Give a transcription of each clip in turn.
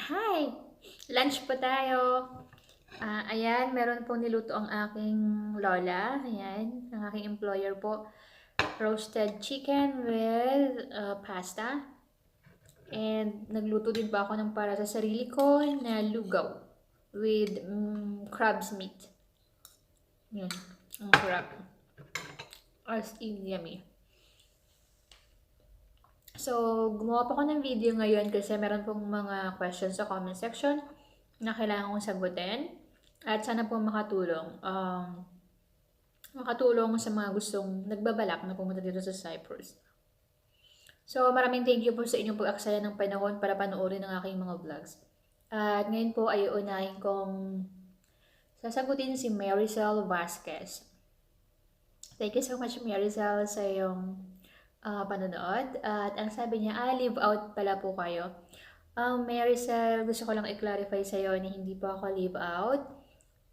Hi! Lunch po tayo. Ayan, meron pong niluto ang aking lola. Ayan, ang aking employer po. Roasted chicken with pasta. And nagluto din pa ako ng para sa sarili ko na lugaw with crab's meat. Yan, ang crab. As in, yummy. So, gumawa pa ako ng video ngayon kasi meron pong mga questions sa comment section na kailangan kong sagutin. At sana po makatulong sa mga gustong nagbabalak na pumunta dito sa Cyprus. So, maraming thank you po sa inyong pag-aksaya ng panahon para panoorin ang aking mga vlogs. At ngayon po ay unahin kong sasagutin si Maricel Vasquez. Thank you so much, Maricel, sa iyong panonood. At ang sabi niya, live out pala po kayo. Maricel, gusto ko lang i-clarify sa iyo na hindi po ako live out.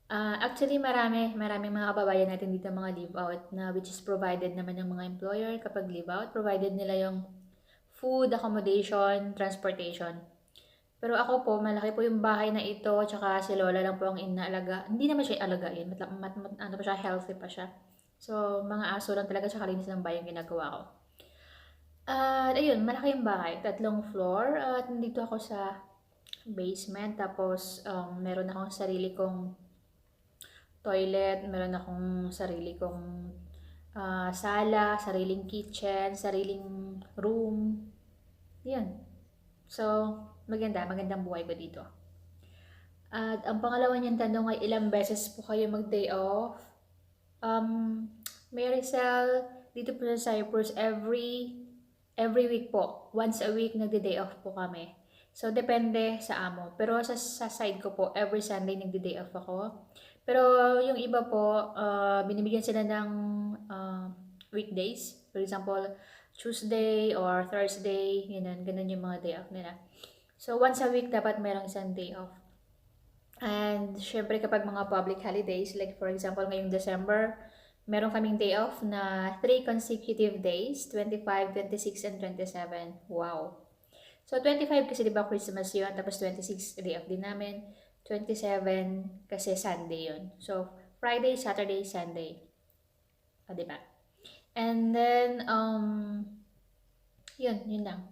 Actually, maraming mga kababayan natin dito mga live out na which is provided naman ng mga employer kapag live out. Provided nila yung food, accommodation, transportation. Pero ako po, malaki po yung bahay na ito, tsaka si Lola lang po ang inaalaga. Hindi naman siya alagain, ano pa siya, healthy pa siya. So, mga aso lang talaga, tsaka linis ng bahay yung ginagawa ko. At ayun, malaki yung bahay, 3 floor. At nandito ako sa basement, tapos meron akong sarili kong toilet, meron akong sarili kong sala, sariling kitchen, sariling room. Yan. So, magandang buhay ko dito. At ang pangalawa niyang tanong ay ilang beses po kayo mag-day off? Maricel, dito po sa Cyprus, every week po. Once a week nagde-day off po kami. So, depende sa amo. Pero sa side ko po, every Sunday nagde-day off ako. Pero yung iba po, binibigyan sila ng weekdays. For example, Tuesday or Thursday, ganun yung mga day off nila. So, once a week, dapat merong isang day off. And, syempre, kapag mga public holidays, like for example, ngayong December, meron kaming day off na 3 consecutive days, 25, 26, and 27. Wow! So, 25 kasi diba Christmas yun, tapos 26 day off din namin, 27 kasi Sunday yun. So, Friday, Saturday, Sunday. Diba? And then, yun lang.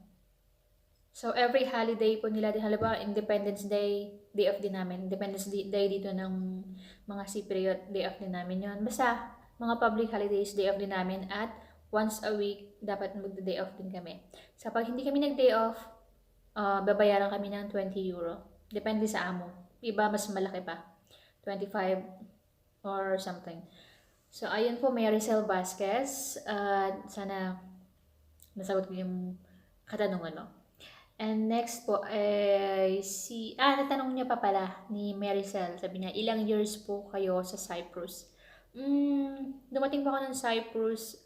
So, every holiday po nila, halimbawa, Independence Day, day off din namin. Independence Day dito ng mga Cypriot, day off din namin yun. Basta, mga public holidays, day off din namin. At once a week, dapat mag-day off din kami. So, pag hindi kami nag-day off, babayaran kami ng 20 euro. Depende sa amo. Iba, mas malaki pa. 25 or something. So, ayun po, Maricel Vasquez. Sana nasagot ko yung katanungan mo. And next po ay natanong niya pa pala ni Maricel. Sabi niya, ilang years po kayo sa Cyprus? Dumating po ako ng Cyprus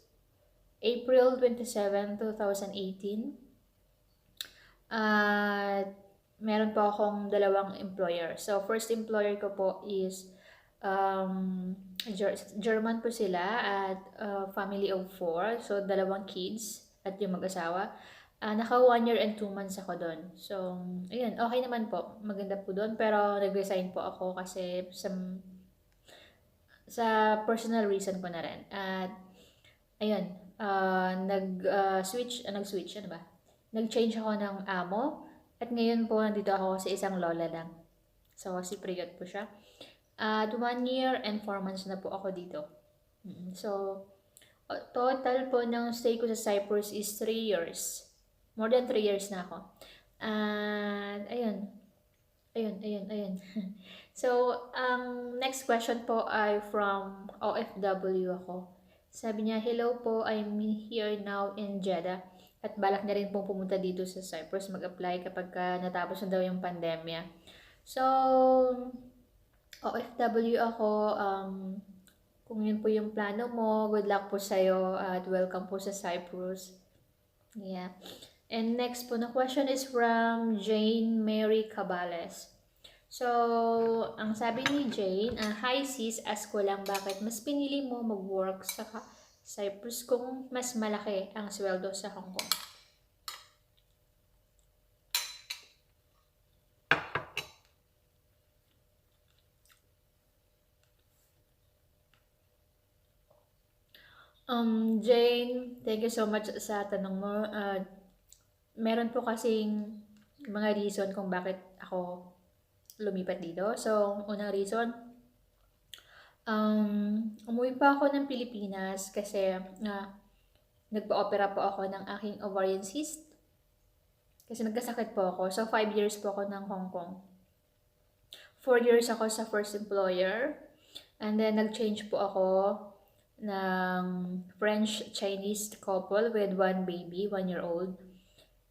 April 27, 2018. At meron po akong 2 employer. So, first employer ko po is German po sila at family of 4. So, 2 kids at yung mag-asawa. Naka 1 year and 2 months ako doon. So, ayun, okay naman po. Maganda po doon. Pero nag-resign po ako kasi sa personal reason ko na rin. At, ayun, nag-switch, ano ba? Nag-change ako ng amo. At ngayon po, nandito ako sa isang lola lang. So, si Priot po siya. At 1 year and 4 months na po ako dito. So, total po ng stay ko sa Cyprus is 3 years. More than 3 years na ako. And, ayun. So, ang next question po ay from OFW ako. Sabi niya, hello po, I'm here now in Jeddah. At balak na rin pong pumunta dito sa Cyprus, mag-apply kapag natapos na daw yung pandemya. So, OFW ako, kung yun po yung plano mo, good luck po sa'yo at welcome po sa Cyprus. Yeah. And next po na question is from Jane Mary Cabales. So, ang sabi ni Jane, hi sis, ask ko lang bakit mas pinili mo mag-work sa Cyprus kung mas malaki ang sweldo sa Hong Kong? Jane, thank you so much sa tanong mo. Meron po kasing mga reason kung bakit ako lumipat dito. So, unang reason, umuwi pa ako ng Pilipinas kasi nagpa-opera po ako ng aking ovarian cyst. Kasi nagkasakit po ako. So, 5 years po ako ng Hong Kong. 4 years ako sa first employer. And then, nag-change po ako ng French-Chinese couple with 1 baby, 1-year-old.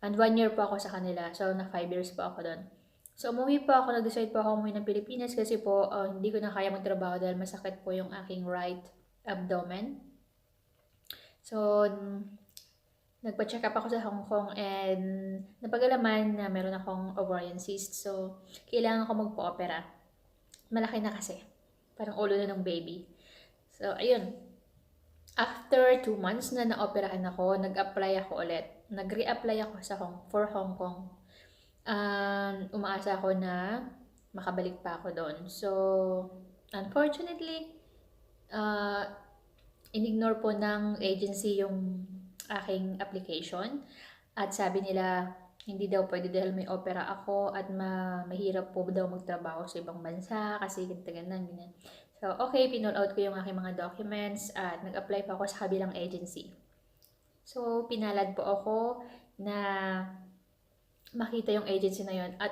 And 1 year po ako sa kanila. So, na 5 years po ako doon. So, umuwi po ako. Nag-decide po ako umuwi ng Pilipinas kasi po hindi ko na kaya magtrabaho dahil masakit po yung aking right abdomen. So, nagpa-check up ako sa Hong Kong and napag-alaman na meron akong ovarian cyst. So, kailangan ko magpa-opera. Malaki na kasi. Parang ulo na ng baby. So, ayun. After 2 months na na-operahan ako, nag-apply ako ulit. Nag-re-apply ako for Hong Kong. Umaasa ako na makabalik pa ako doon. So, unfortunately, in-ignore po ng agency yung aking application at sabi nila hindi daw pwede dahil may opera ako at mahirap po daw magtrabaho sa ibang bansa kasi ganyan. So, okay, pinull out ko yung aking mga documents at nag-apply pa ako sa kabilang agency. So, pinalad po ako na makita yung agency na yon at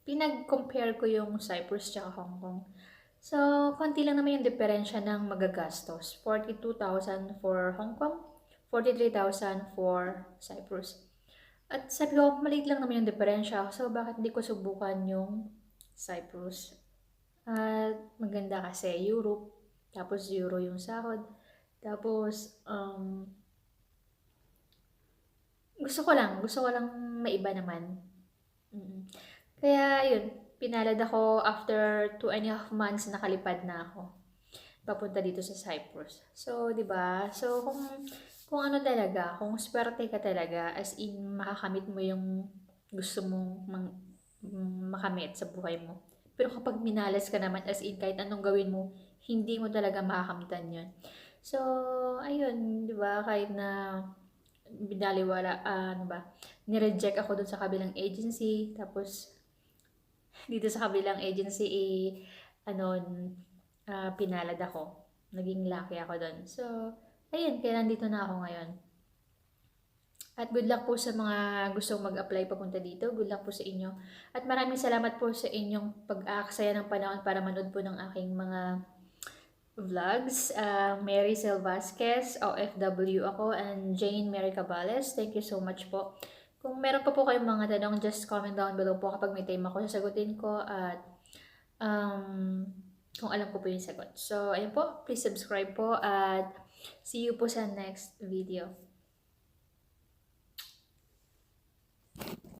pinag-compare ko yung Cyprus at Hong Kong. So, konti lang naman yung diferensya ng magagastos. 42,000 for Hong Kong, 43,000 for Cyprus. At sabi ko, maliit lang naman yung diferensya. So, bakit hindi ko subukan yung Cyprus? At maganda kasi Europe, tapos Euro yung sahod. Tapos, gusto ko lang maiba naman. Kaya, yun, pinalad ako after 2.5 months nakalipad na ako papunta dito sa Cyprus. So, 'di ba? So, kung ano talaga, kung swerte ka talaga, as in makakamit mo yung gusto mong makamit sa buhay mo. Pero kapag minalas ka naman, as in kahit anong gawin mo, hindi mo talaga makakamtan 'yun. So, ayun, 'di ba? Kahit na binaliwala, nireject ako dun sa kabilang agency, tapos dito sa kabilang agency, pinalad ako. Naging lucky ako doon. So, ayun, kaya nandito na ako ngayon. At good luck po sa mga gustong mag-apply papunta dito. Good luck po sa inyo. At maraming salamat po sa inyong pag-aaksaya ng panahon para manood po ng aking mga vlogs. Mary Sel Vasquez, OFW ako, and Jane Mary Cabales. Thank you so much po. Kung meron pa po kayong mga tanong, just comment down below po kapag may time ako sasagutin ko at kung alam ko po yung sagot. So, ayun po. Please subscribe po at see you po sa next video.